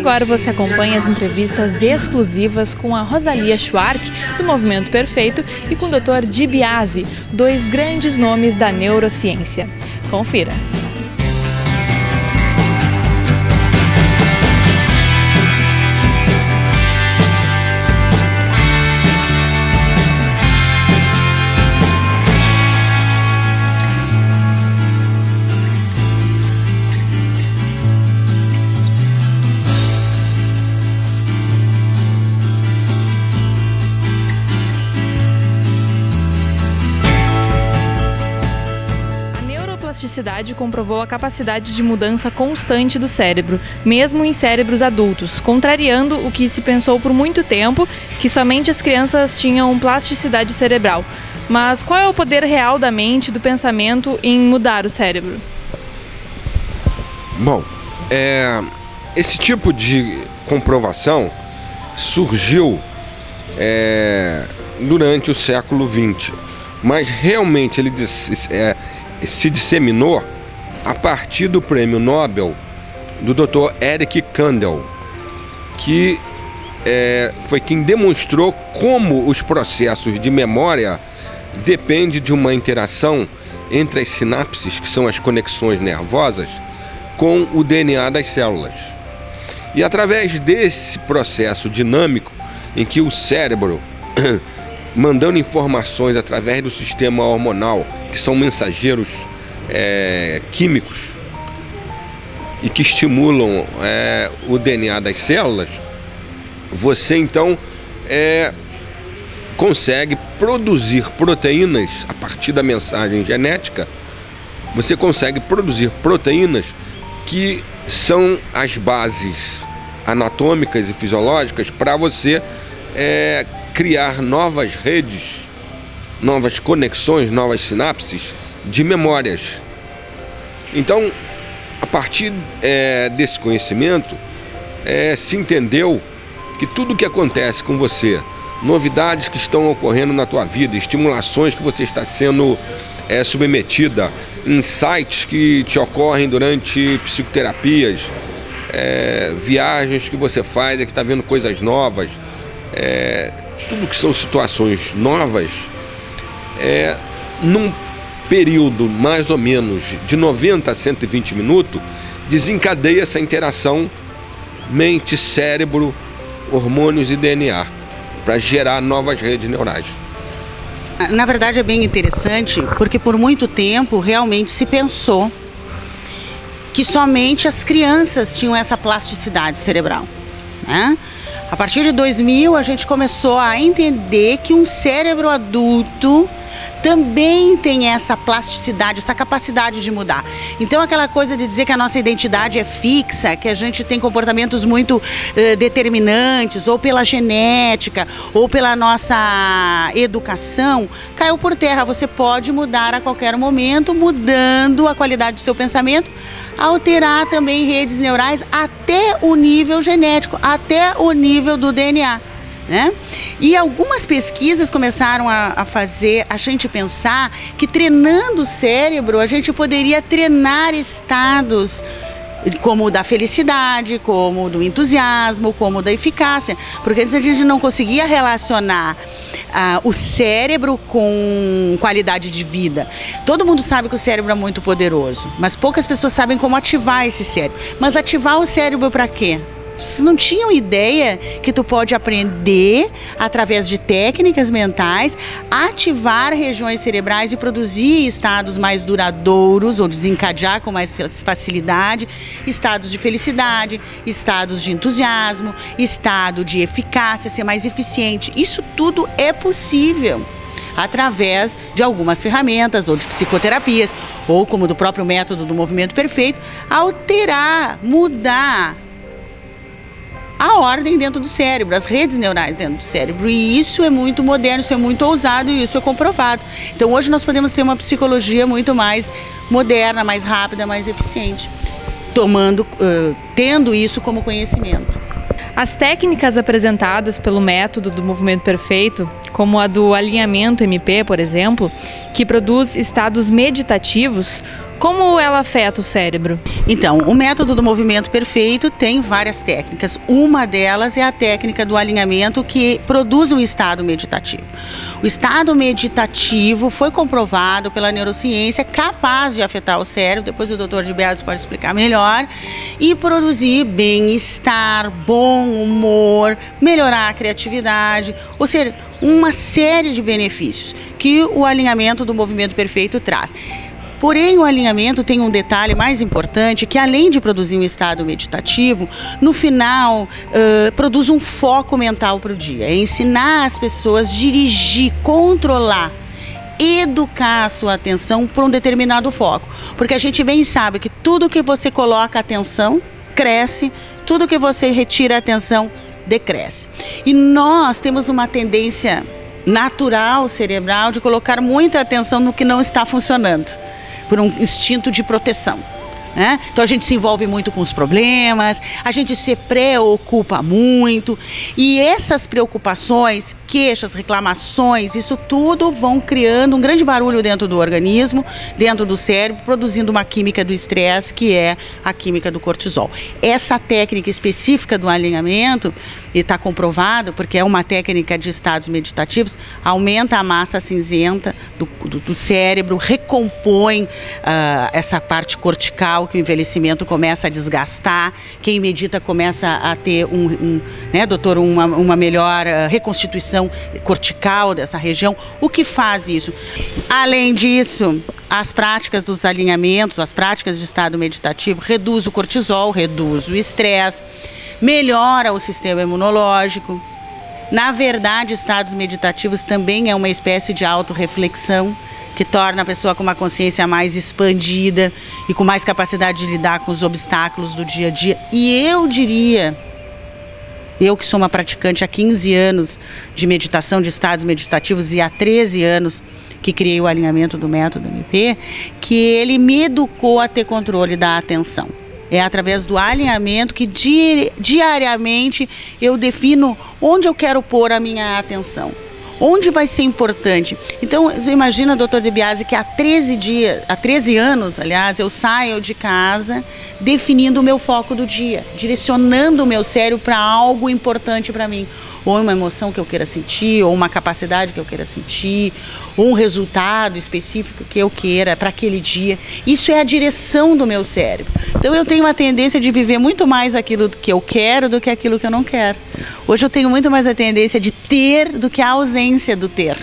agora você acompanha as entrevistas exclusivas com a Rosalia Schwark, do Movimento Perfeito, e com o Dr. DiBiase, dois grandes nomes da neurociência. Confira! A plasticidade comprovou a capacidade de mudança constante do cérebro, mesmo em cérebros adultos, contrariando o que se pensou por muito tempo, que somente as crianças tinham plasticidade cerebral. Mas qual é o poder real da mente e do pensamento em mudar o cérebro? Bom, esse tipo de comprovação surgiu durante o século XX, mas realmente ele se disseminou a partir do prêmio Nobel do Dr. Eric Kandel, que foi quem demonstrou como os processos de memória dependem de uma interação entre as sinapses, que são as conexões nervosas, com o DNA das células. E através desse processo dinâmico em que o cérebro mandando informações através do sistema hormonal, que são mensageiros químicos e que estimulam o DNA das células, você então consegue produzir proteínas a partir da mensagem genética. Você consegue produzir proteínas que são as bases anatômicas e fisiológicas para você criar novas redes, novas conexões, novas sinapses de memórias. Então, a partir desse conhecimento, se entendeu que tudo que acontece com você, novidades que estão ocorrendo na tua vida, estimulações que você está sendo submetida, insights que te ocorrem durante psicoterapias, viagens que você faz, que está vendo coisas novas, tudo que são situações novas, num período mais ou menos de 90 a 120 minutos, desencadeia essa interação mente, cérebro, hormônios e DNA, para gerar novas redes neurais. Na verdade é bem interessante, porque por muito tempo realmente se pensou que somente as crianças tinham essa plasticidade cerebral, né? A partir de 2000, a gente começou a entender que um cérebro adulto também tem essa plasticidade, essa capacidade de mudar. Então, aquela coisa de dizer que a nossa identidade é fixa, que a gente tem comportamentos muito determinantes, ou pela genética, ou pela nossa educação, caiu por terra. Você pode mudar a qualquer momento, mudando a qualidade do seu pensamento, alterar também redes neurais até o nível genético, até o nível do DNA. Né? E algumas pesquisas começaram a fazer a gente pensar que treinando o cérebro a gente poderia treinar estados como o da felicidade, como o do entusiasmo, como o da eficácia, porque antes a gente não conseguia relacionar o cérebro com qualidade de vida. Todo mundo sabe que o cérebro é muito poderoso, mas poucas pessoas sabem como ativar esse cérebro. Mas ativar o cérebro para quê? Vocês não tinham ideia que tu pode aprender, através de técnicas mentais, ativar regiões cerebrais e produzir estados mais duradouros ou desencadear com mais facilidade, estados de felicidade, estados de entusiasmo, estado de eficácia, ser mais eficiente. Isso tudo é possível através de algumas ferramentas ou de psicoterapias, ou como do próprio método do Movimento Perfeito, alterar, mudar a ordem dentro do cérebro, as redes neurais dentro do cérebro. E isso é muito moderno, isso é muito ousado e isso é comprovado. Então hoje nós podemos ter uma psicologia muito mais moderna, mais rápida, mais eficiente, tendo isso como conhecimento. As técnicas apresentadas pelo método do Movimento Perfeito, como a do alinhamento MP, por exemplo, que produz estados meditativos, Como ela afeta o cérebro? Então, o método do movimento perfeito tem várias técnicas. Uma delas é a técnica do alinhamento, que produz um estado meditativo. O estado meditativo foi comprovado pela neurociência capaz de afetar o cérebro, depois o Dr. de Biase pode explicar melhor, e produzir bem-estar, bom humor, melhorar a criatividade, ou seja, uma série de benefícios que o alinhamento do movimento perfeito traz. Porém, o alinhamento tem um detalhe mais importante, que além de produzir um estado meditativo, no final produz um foco mental para o dia. É ensinar as pessoas a dirigir, controlar, educar a sua atenção para um determinado foco. Porque a gente bem sabe que tudo que você coloca atenção, cresce, tudo que você retira atenção, decresce. E nós temos uma tendência natural, cerebral, de colocar muita atenção no que não está funcionando, por um instinto de proteção, né? Então a gente se envolve muito com os problemas, a gente se preocupa muito, e essas preocupações, queixas, reclamações, isso tudo vão criando um grande barulho dentro do organismo, dentro do cérebro, produzindo uma química do estresse, que é a química do cortisol. Essa técnica específica do alinhamento, e está comprovado, porque é uma técnica de estados meditativos, aumenta a massa cinzenta do cérebro, recompõe essa parte cortical que o envelhecimento começa a desgastar. Quem medita começa a ter né, doutor, uma melhor reconstituição cortical dessa região. O que faz isso? Além disso, as práticas dos alinhamentos, as práticas de estado meditativo, reduz o cortisol, reduz o estresse, melhora o sistema imunológico. Na verdade, estados meditativos também é uma espécie de autorreflexão, que torna a pessoa com uma consciência mais expandida e com mais capacidade de lidar com os obstáculos do dia a dia. E eu diria, eu que sou uma praticante há 15 anos de meditação, de estados meditativos, e há 13 anos que criei o alinhamento do método MP, que ele me educou a ter controle da atenção. É através do alinhamento que diariamente eu defino onde eu quero pôr a minha atenção, onde vai ser importante. Então, imagina, doutor de Biase, que há 13 anos, aliás, eu saio de casa definindo o meu foco do dia, direcionando o meu cérebro para algo importante para mim. Ou uma emoção que eu queira sentir, ou uma capacidade que eu queira sentir, ou um resultado específico que eu queira para aquele dia. Isso é a direção do meu cérebro. Então eu tenho uma tendência de viver muito mais aquilo que eu quero do que aquilo que eu não quero. Hoje eu tenho muito mais a tendência de ter do que a ausência do ter,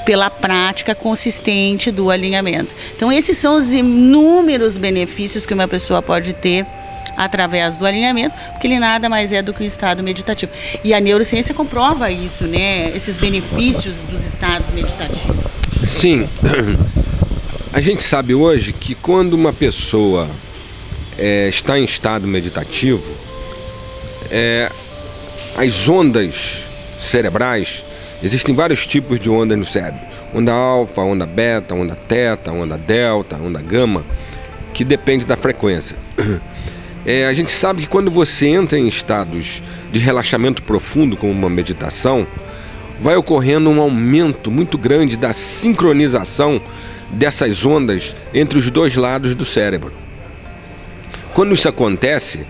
pela prática consistente do alinhamento. Então esses são os inúmeros benefícios que uma pessoa pode ter através do alinhamento, porque ele nada mais é do que um estado meditativo. E a neurociência comprova isso, né? Esses benefícios dos estados meditativos. Sim. A gente sabe hoje que quando uma pessoa está em estado meditativo, as ondas cerebrais, existem vários tipos de ondas no cérebro. Onda alfa, onda beta, onda teta, onda delta, onda gama, que depende da frequência. A gente sabe que quando você entra em estados de relaxamento profundo, como uma meditação, vai ocorrendo um aumento muito grande da sincronização dessas ondas entre os dois lados do cérebro. Quando isso acontece,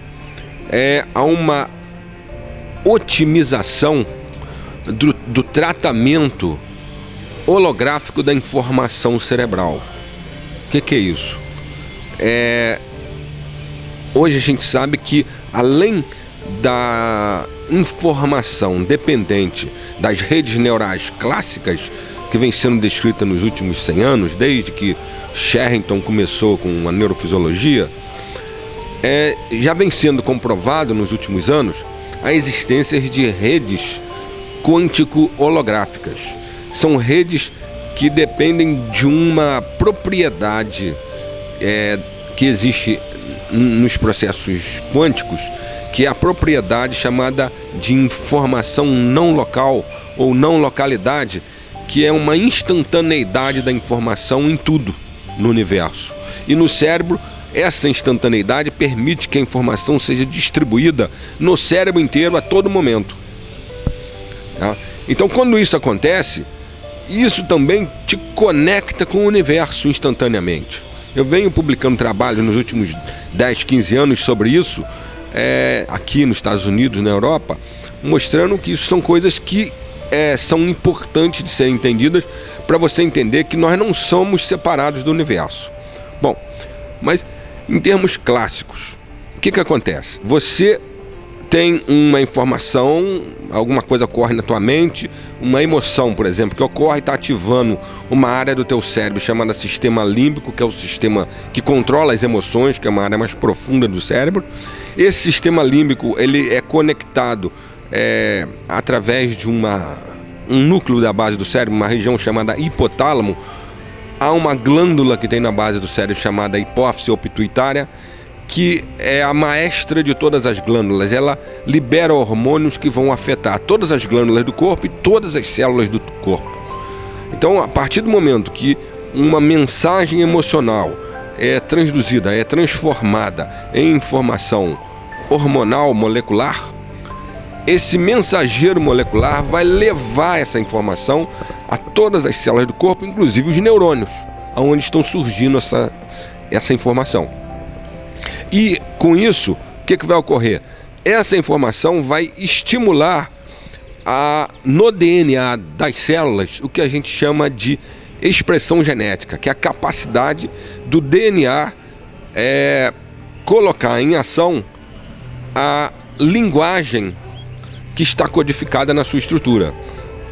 há uma otimização do tratamento holográfico da informação cerebral. O que é isso? Hoje a gente sabe que, além da informação dependente das redes neurais clássicas, que vem sendo descrita nos últimos 100 anos, desde que Sherrington começou com a neurofisiologia, já vem sendo comprovado nos últimos anos a existência de redes quântico-holográficas. São redes que dependem de uma propriedade que existe nos processos quânticos, que é a propriedade chamada de informação não local ou não localidade, que é uma instantaneidade da informação em tudo no universo. E no cérebro, essa instantaneidade permite que a informação seja distribuída no cérebro inteiro a todo momento. Tá? Então, quando isso acontece, isso também te conecta com o universo instantaneamente. Eu venho publicando trabalho nos últimos 10, 15 anos sobre isso, aqui nos Estados Unidos, na Europa, mostrando que isso são coisas que são importantes de serem entendidas para você entender que nós não somos separados do universo. Bom, mas em termos clássicos, o que acontece? Você tem uma informação, alguma coisa ocorre na tua mente, uma emoção, por exemplo, que ocorre e está ativando uma área do teu cérebro chamada sistema límbico, que é o sistema que controla as emoções, que é uma área mais profunda do cérebro. Esse sistema límbico, ele é conectado através de um núcleo da base do cérebro, uma região chamada hipotálamo. Há uma glândula que tem na base do cérebro chamada hipófise ou pituitária, que é a maestra de todas as glândulas. Ela libera hormônios que vão afetar todas as glândulas do corpo e todas as células do corpo. Então, a partir do momento que uma mensagem emocional é transduzida, é transformada em informação hormonal molecular, esse mensageiro molecular vai levar essa informação a todas as células do corpo, inclusive os neurônios, onde estão surgindo essa informação. E com isso, o que vai ocorrer? Essa informação vai estimular no DNA das células o que a gente chama de expressão genética, que é a capacidade do DNA colocar em ação a linguagem que está codificada na sua estrutura,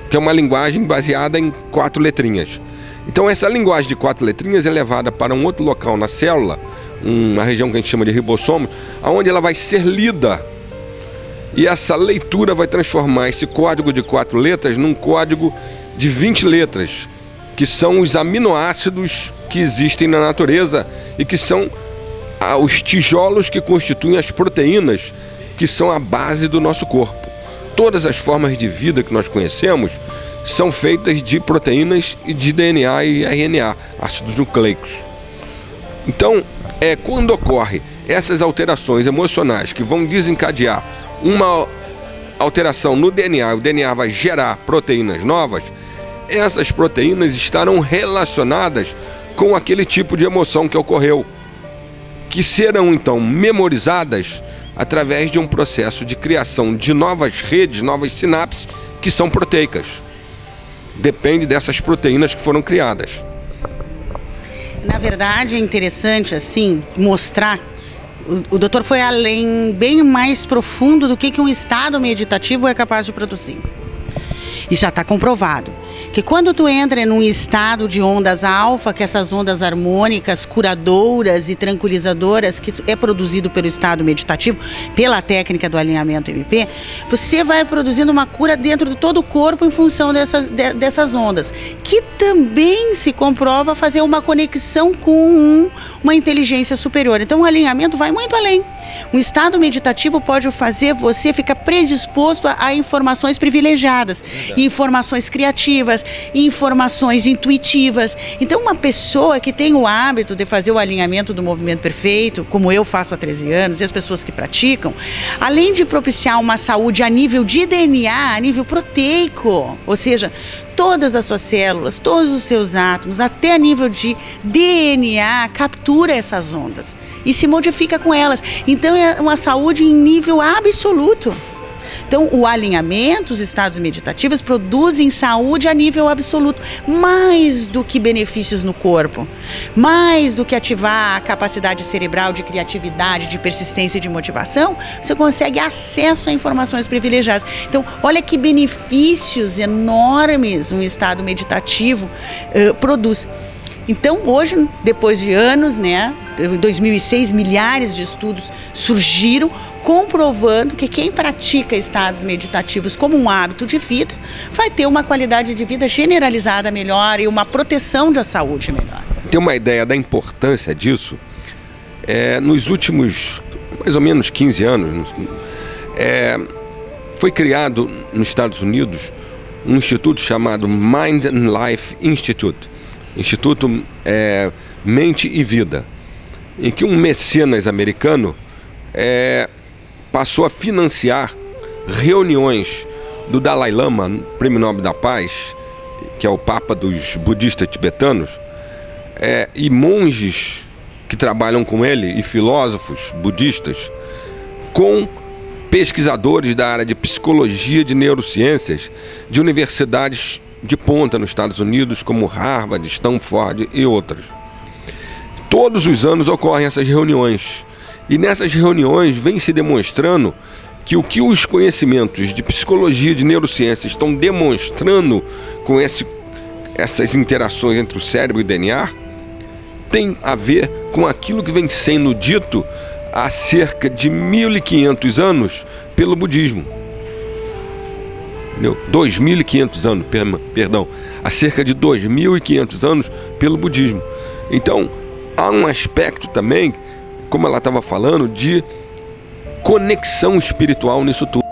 que é uma linguagem baseada em 4 letrinhas. Então essa linguagem de 4 letrinhas é levada para um outro local na célula, uma região que a gente chama de ribossomo, onde ela vai ser lida. E essa leitura vai transformar esse código de 4 letras num código de 20 letras, que são os aminoácidos que existem na natureza e que são os tijolos que constituem as proteínas, que são a base do nosso corpo. Todas as formas de vida que nós conhecemos são feitas de proteínas e de DNA e RNA, ácidos nucleicos. Então, quando ocorre essas alterações emocionais que vão desencadear uma alteração no DNA, o DNA vai gerar proteínas novas, essas proteínas estarão relacionadas com aquele tipo de emoção que ocorreu, que serão então memorizadas através de um processo de criação de novas redes, novas sinapses, que são proteicas. Depende dessas proteínas que foram criadas. Na verdade, é interessante assim mostrar. O doutor foi além, bem mais profundo do que um estado meditativo é capaz de produzir. E já está comprovado que quando tu entra num estado de ondas alfa, que essas ondas harmônicas, curadoras e tranquilizadoras, que é produzido pelo estado meditativo, pela técnica do alinhamento MP, você vai produzindo uma cura dentro de todo o corpo em função dessas ondas, que também se comprova fazer uma conexão com uma inteligência superior. Então o alinhamento vai muito além. Um estado meditativo pode fazer você ficar predisposto a informações privilegiadas, informações criativas, informações intuitivas. Então uma pessoa que tem o hábito de fazer o alinhamento do movimento perfeito, como eu faço há 13 anos, e as pessoas que praticam, além de propiciar uma saúde a nível de DNA, a nível proteico, ou seja, todas as suas células, todos os seus átomos, até a nível de DNA, captura essas ondas e se modifica com elas. Então é uma saúde em nível absoluto. Então, o alinhamento, os estados meditativos produzem saúde a nível absoluto, mais do que benefícios no corpo, mais do que ativar a capacidade cerebral de criatividade, de persistência e de motivação, você consegue acesso a informações privilegiadas. Então, olha que benefícios enormes um estado meditativo produz. Então, hoje, depois de anos, né, em 2006, milhares de estudos surgiram comprovando que quem pratica estados meditativos como um hábito de vida vai ter uma qualidade de vida generalizada melhor e uma proteção da saúde melhor. Tem uma ideia da importância disso? Nos últimos, mais ou menos 15 anos, foi criado nos Estados Unidos um instituto chamado Mind and Life Institute. Instituto Mente e Vida, em que um mecenas americano passou a financiar reuniões do Dalai Lama, Prêmio Nobel da Paz, que é o Papa dos budistas tibetanos, e monges que trabalham com ele e filósofos budistas, com pesquisadores da área de psicologia de neurociências de universidades de ponta nos Estados Unidos, como Harvard, Stanford e outras. Todos os anos ocorrem essas reuniões, e nessas reuniões vem se demonstrando que o que os conhecimentos de psicologia de neurociências estão demonstrando com essas interações entre o cérebro e o DNA tem a ver com aquilo que vem sendo dito há cerca de 1.500 anos pelo budismo. 2.500 anos, perdão, há cerca de 2.500 anos pelo budismo. Então, há um aspecto também, como ela estava falando, de conexão espiritual nisso tudo,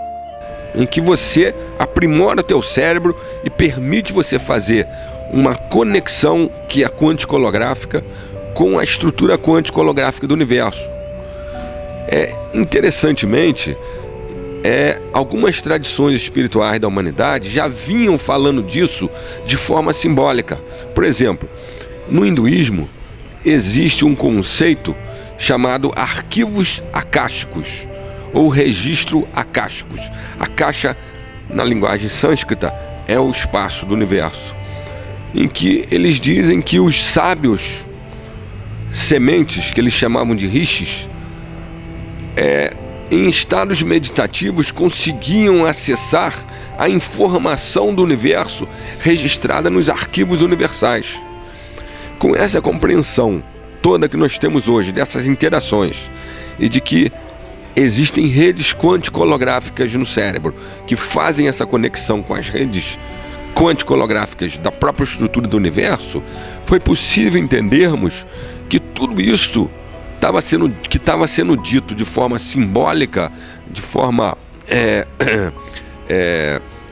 em que você aprimora teu cérebro e permite você fazer uma conexão que é quântico-holográfica com a estrutura quântico-holográfica do universo. Interessantemente, algumas tradições espirituais da humanidade já vinham falando disso de forma simbólica. Por exemplo, no hinduísmo existe um conceito chamado arquivos akáshicos, ou registro akáshicos. Akasha, na linguagem sânscrita, é o espaço do universo, em que eles dizem que os sábios sementes, que eles chamavam de rishis, em estados meditativos conseguiam acessar a informação do universo registrada nos arquivos universais. Com essa compreensão toda que nós temos hoje dessas interações e de que existem redes quântico-holográficas no cérebro que fazem essa conexão com as redes quântico-holográficas da própria estrutura do universo, foi possível entendermos que tudo isso estava sendo dito de forma simbólica, de forma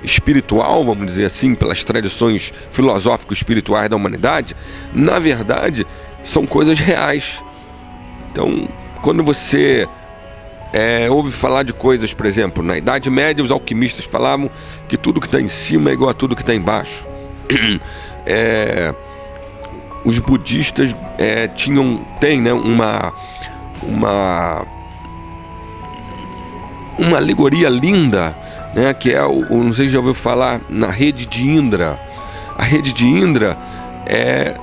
espiritual, vamos dizer assim, pelas tradições filosófico-espirituais da humanidade, na verdade, são coisas reais. Então, quando você ouve falar de coisas, por exemplo, na Idade Média, os alquimistas falavam que tudo que está em cima é igual a tudo que está embaixo. Os budistas têm, né, uma alegoria linda, né, que é não sei se já ouviu falar na rede de Indra. A rede de Indra é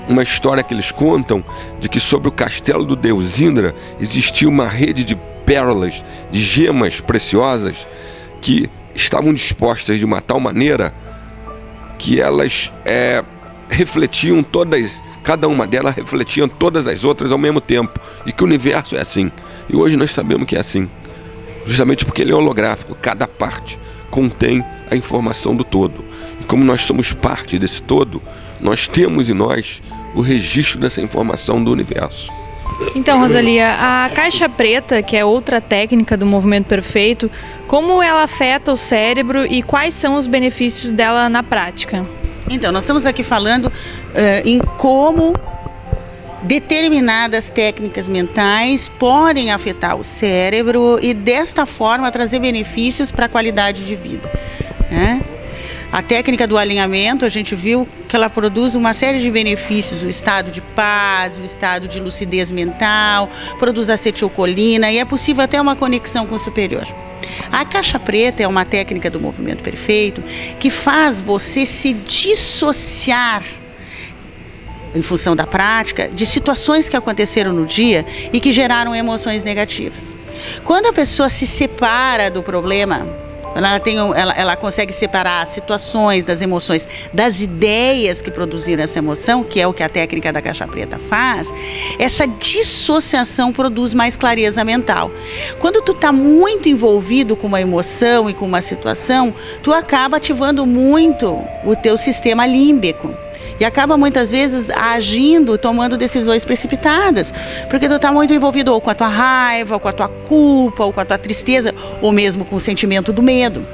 uma história que eles contam de que sobre o castelo do deus Indra existia uma rede de pérolas, de gemas preciosas que estavam dispostas de uma tal maneira que elas refletiam cada uma delas refletia todas as outras ao mesmo tempo, e que o universo é assim. E hoje nós sabemos que é assim, justamente porque ele é holográfico, cada parte contém a informação do todo. E como nós somos parte desse todo, nós temos em nós o registro dessa informação do universo. Então, Rosalia, a caixa preta, que é outra técnica do movimento perfeito, como ela afeta o cérebro e quais são os benefícios dela na prática? Então, nós estamos aqui falando em como determinadas técnicas mentais podem afetar o cérebro e desta forma trazer benefícios para a qualidade de vida, né? A técnica do alinhamento, a gente viu que ela produz uma série de benefícios, o estado de paz, o estado de lucidez mental, produz acetilcolina e é possível até uma conexão com o superior. A caixa preta é uma técnica do movimento perfeito que faz você se dissociar, em função da prática, de situações que aconteceram no dia e que geraram emoções negativas. Quando a pessoa se separa do problema, ela consegue separar as situações das emoções, das ideias que produziram essa emoção, que é o que a técnica da caixa preta faz. Essa dissociação produz mais clareza mental. Quando tu está muito envolvido com uma emoção e com uma situação, tu acaba ativando muito o teu sistema límbico. E acaba muitas vezes agindo, tomando decisões precipitadas, porque tu está muito envolvido ou com a tua raiva, ou com a tua culpa, ou com a tua tristeza, ou mesmo com o sentimento do medo.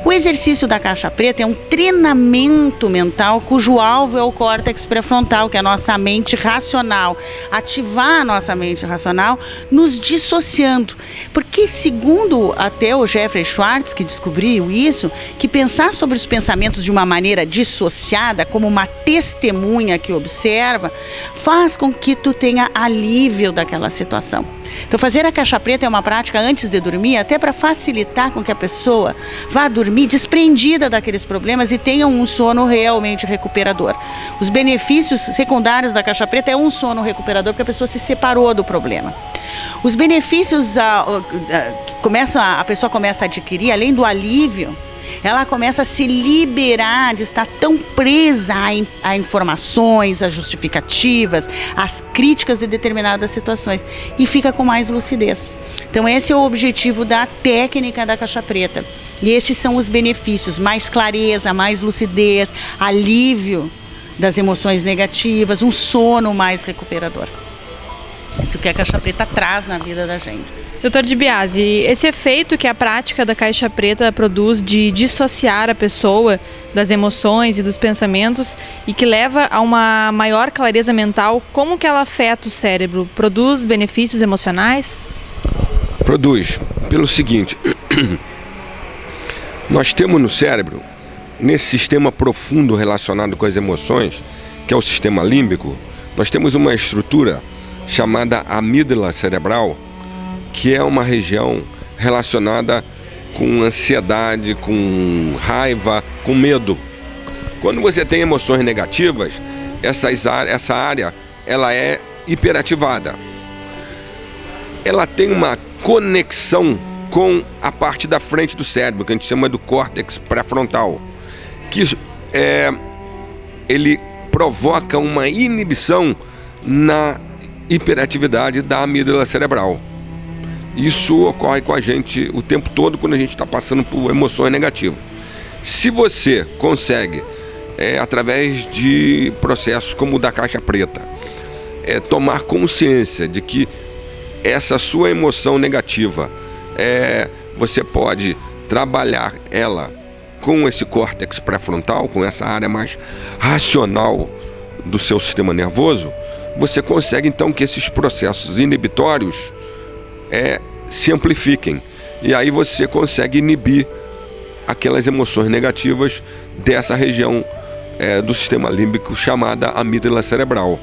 O exercício da caixa preta é um treinamento mental cujo alvo é o córtex pré-frontal, que é a nossa mente racional. Ativar a nossa mente racional nos dissociando. Porque, segundo até o Jeffrey Schwartz, que descobriu isso, que pensar sobre os pensamentos de uma maneira dissociada, como uma testemunha que observa, faz com que tu tenha alívio daquela situação. Então, fazer a caixa preta é uma prática antes de dormir, até para facilitar com que a pessoa vá dormir desprendida daqueles problemas e tenha um sono realmente recuperador. Os benefícios secundários da caixa preta é um sono recuperador, porque a pessoa se separou do problema. Os benefícios a pessoa começa a adquirir, além do alívio, ela começa a se liberar de estar tão presa a informações, a justificativas, às críticas de determinadas situações e fica com mais lucidez. Então esse é o objetivo da técnica da caixa preta. E esses são os benefícios: mais clareza, mais lucidez, alívio das emoções negativas, um sono mais recuperador. Isso que a caixa preta traz na vida da gente. Doutor Di Biase, esse efeito que a prática da caixa preta produz de dissociar a pessoa das emoções e dos pensamentos e que leva a uma maior clareza mental, como que ela afeta o cérebro? Produz benefícios emocionais? Produz. Pelo seguinte, nós temos no cérebro, nesse sistema profundo relacionado com as emoções, que é o sistema límbico, nós temos uma estrutura chamada amígdala cerebral, que é uma região relacionada com ansiedade, com raiva, com medo. Quando você tem emoções negativas, essa área ela é hiperativada. Ela tem uma conexão com a parte da frente do cérebro, que a gente chama do córtex pré-frontal, que ele provoca uma inibição na hiperatividade da amígdala cerebral. Isso ocorre com a gente o tempo todo quando a gente está passando por emoções negativas. Se você consegue, através de processos como o da caixa preta, tomar consciência de que essa sua emoção negativa, você pode trabalhar ela com esse córtex pré-frontal, com essa área mais racional do seu sistema nervoso, você consegue então que esses processos inibitórios se amplifiquem. E aí você consegue inibir aquelas emoções negativas dessa região do sistema límbico chamada amígdala cerebral.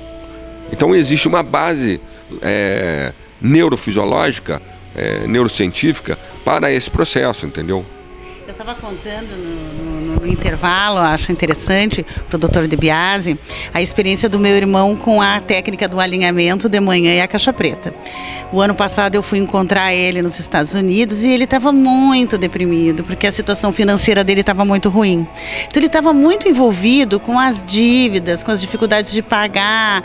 Então existe uma base neurofisiológica, neurocientífica para esse processo, entendeu? Eu estava contando no intervalo, acho interessante, para o Dr. Di Biase, a experiência do meu irmão com a técnica do alinhamento de manhã e a caixa preta. O ano passado eu fui encontrar ele nos Estados Unidos e ele estava muito deprimido, porque a situação financeira dele estava muito ruim. Então ele estava muito envolvido com as dívidas, com as dificuldades de pagar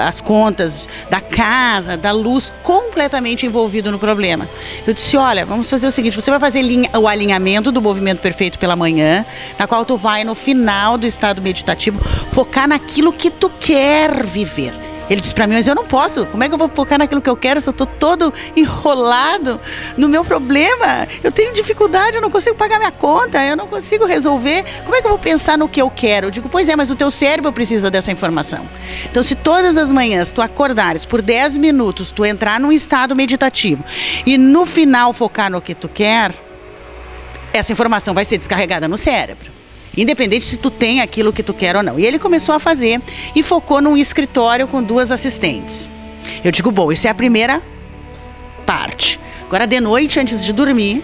as contas da casa, da luz, completamente envolvido no problema. Eu disse, olha, vamos fazer o seguinte, você vai fazer o alinhamento do movimento perfeito pela manhã, na qual tu vai no final do estado meditativo focar naquilo que tu quer viver. Ele disse pra mim, mas eu não posso, como é que eu vou focar naquilo que eu quero se eu tô todo enrolado no meu problema? Eu tenho dificuldade, eu não consigo pagar minha conta, eu não consigo resolver, como é que eu vou pensar no que eu quero? Eu digo, pois mas o teu cérebro precisa dessa informação. Então se todas as manhãs tu acordares por 10 minutos, tu entrar num estado meditativo e no final focar no que tu quer, essa informação vai ser descarregada no cérebro, independente se tu tem aquilo que tu quer ou não. E ele começou a fazer e focou num escritório com 2 assistentes. Eu digo, bom, isso é a primeira parte. Agora, de noite, antes de dormir,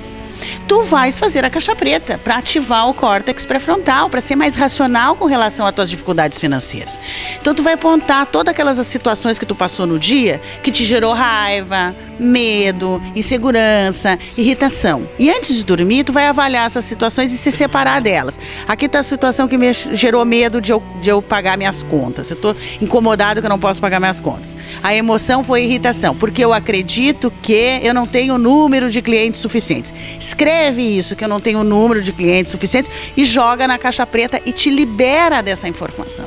tu vais fazer a caixa preta para ativar o córtex pré-frontal, para ser mais racional com relação às tuas dificuldades financeiras. Então tu vai apontar todas aquelas situações que tu passou no dia, que te gerou raiva, medo, insegurança, irritação. E antes de dormir, tu vai avaliar essas situações e se separar delas. Aqui está a situação que me gerou medo de eu pagar minhas contas. Eu estou incomodado que eu não posso pagar minhas contas. A emoção foi irritação, porque eu acredito que eu não tenho número de clientes suficientes. Escreve isso, que eu não tenho número de clientes suficientes, e joga na caixa preta e te libera dessa informação.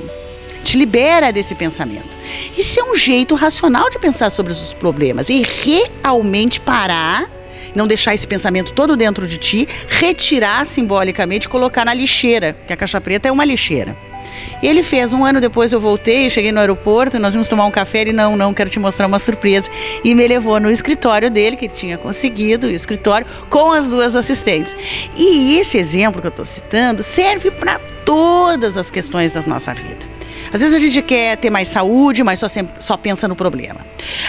Te libera desse pensamento. Isso é um jeito racional de pensar sobre os problemas e realmente parar não deixar esse pensamento todo dentro de ti, retirar simbolicamente e colocar na lixeira, que a caixa preta é uma lixeira. Ele fez, 1 ano depois eu voltei, cheguei no aeroporto, nós íamos tomar um café, ele não, quero te mostrar uma surpresa, e me levou no escritório dele, que ele tinha conseguido, o escritório, com as 2 assistentes. E esse exemplo que eu estou citando serve para todas as questões da nossa vida. Às vezes a gente quer ter mais saúde, mas só pensa no problema.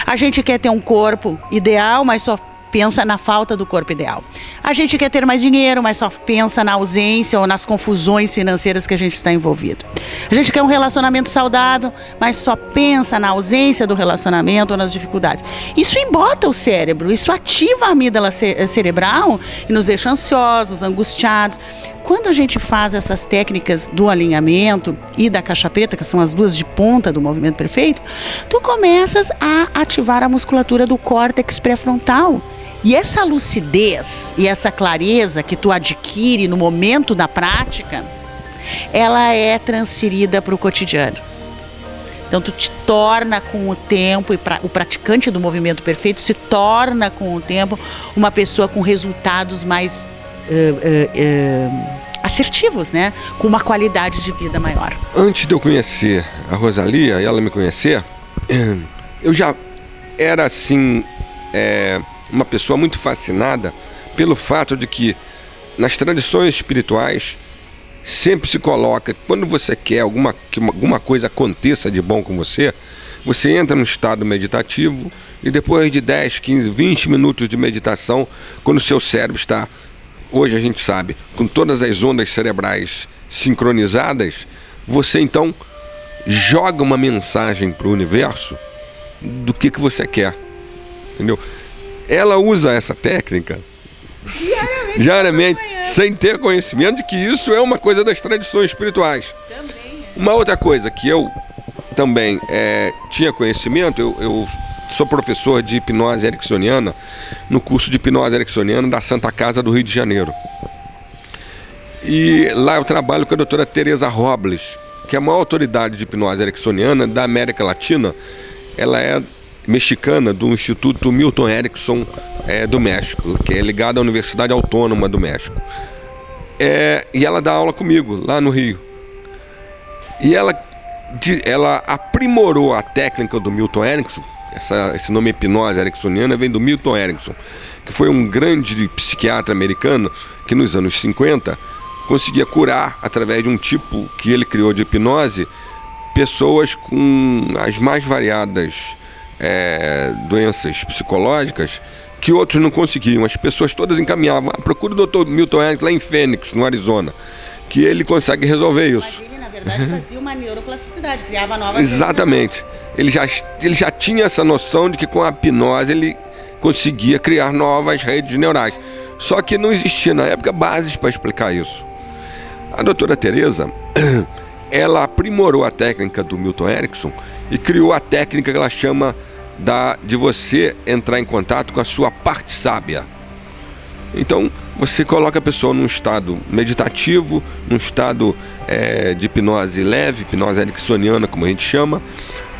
A gente quer ter um corpo ideal, mas só pensa na falta do corpo ideal. A gente quer ter mais dinheiro, mas só pensa na ausência ou nas confusões financeiras que a gente está envolvido. A gente quer um relacionamento saudável, mas só pensa na ausência do relacionamento ou nas dificuldades. Isso embota o cérebro, isso ativa a amígdala cerebral e nos deixa ansiosos, angustiados. Quando a gente faz essas técnicas do alinhamento e da caixa preta, que são as 2 de ponta do movimento perfeito, tu começas a ativar a musculatura do córtex pré-frontal. E essa lucidez e essa clareza que tu adquire no momento da prática, ela é transferida para o cotidiano. Então tu te torna com o tempo, e o praticante do movimento perfeito se torna com o tempo uma pessoa com resultados mais assertivos, né? Com uma qualidade de vida maior. Antes de eu conhecer a Rosalia e ela me conhecer, eu já era assim, uma pessoa muito fascinada pelo fato de que nas tradições espirituais sempre se coloca que quando você quer que alguma coisa aconteça de bom com você, você entra num estado meditativo e depois de 10, 15, 20 minutos de meditação, quando o seu cérebro está, hoje a gente sabe, com todas as ondas cerebrais sincronizadas, você então joga uma mensagem para o universo do que você quer, entendeu? Ela usa essa técnica diariamente sem ter conhecimento de que isso é uma coisa das tradições espirituais. Uma outra coisa que eu também tinha conhecimento, eu sou professor de hipnose ericksoniana no curso de hipnose ericksoniana da Santa Casa do Rio de Janeiro. E lá eu trabalho com a doutora Teresa Robles, que é a maior autoridade de hipnose ericksoniana da América Latina. Ela é mexicana do Instituto Milton Erickson do México, que é ligado à Universidade Autônoma do México. E ela dá aula comigo lá no Rio. E ela aprimorou a técnica do Milton Erickson. Esse nome hipnose ericksoniana vem do Milton Erickson, que foi um grande psiquiatra americano que nos anos 50 conseguia curar, através de um tipo que ele criou de hipnose, pessoas com as mais variadas doenças psicológicas que outros não conseguiam. As pessoas todas encaminhavam, procura o Dr. Milton Erickson lá em Phoenix, no Arizona, que ele consegue resolver isso. Mas ele, na verdade, fazia uma neuroplasticidade, criava novas... Exatamente. Ele já tinha essa noção de que com a hipnose ele conseguia criar novas redes neurais. Só que não existia na época bases para explicar isso. A doutora Teresa, ela aprimorou a técnica do Milton Erickson e criou a técnica que ela chama de você entrar em contato com a sua parte sábia. Então, você coloca a pessoa num estado meditativo, num estado de hipnose leve, hipnose ericksoniana, como a gente chama,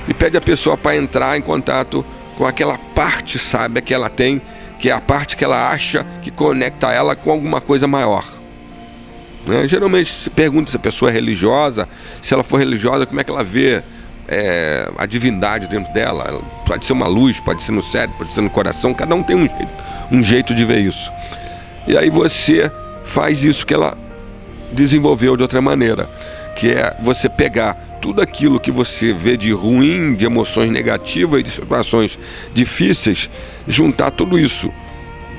e pede a pessoa para entrar em contato com aquela parte sábia que ela tem, que é a parte que ela acha que conecta ela com alguma coisa maior. Geralmente se pergunta se a pessoa é religiosa, se ela for religiosa, como é que ela vê a divindade dentro dela. Ela pode ser uma luz, pode ser no cérebro, pode ser no coração, cada um tem um jeito de ver isso. E aí você faz isso que ela desenvolveu de outra maneira, que é você pegar tudo aquilo que você vê de ruim, de emoções negativas, de situações difíceis, juntar tudo isso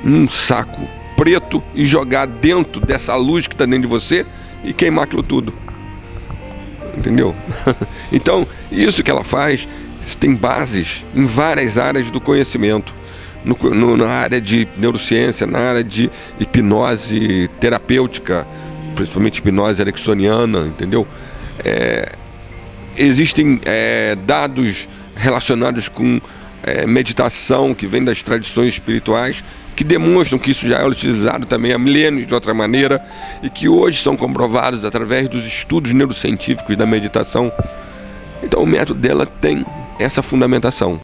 num saco preto e jogar dentro dessa luz que está dentro de você e queimar aquilo tudo. Entendeu? Então, isso que ela faz tem bases em várias áreas do conhecimento. Na área de neurociência, na área de hipnose terapêutica, principalmente hipnose ericksoniana, entendeu? Existem dados relacionados com meditação que vem das tradições espirituais que demonstram que isso já é utilizado também há milênios de outra maneira e que hoje são comprovados através dos estudos neurocientíficos da meditação. Então o método dela tem essa fundamentação.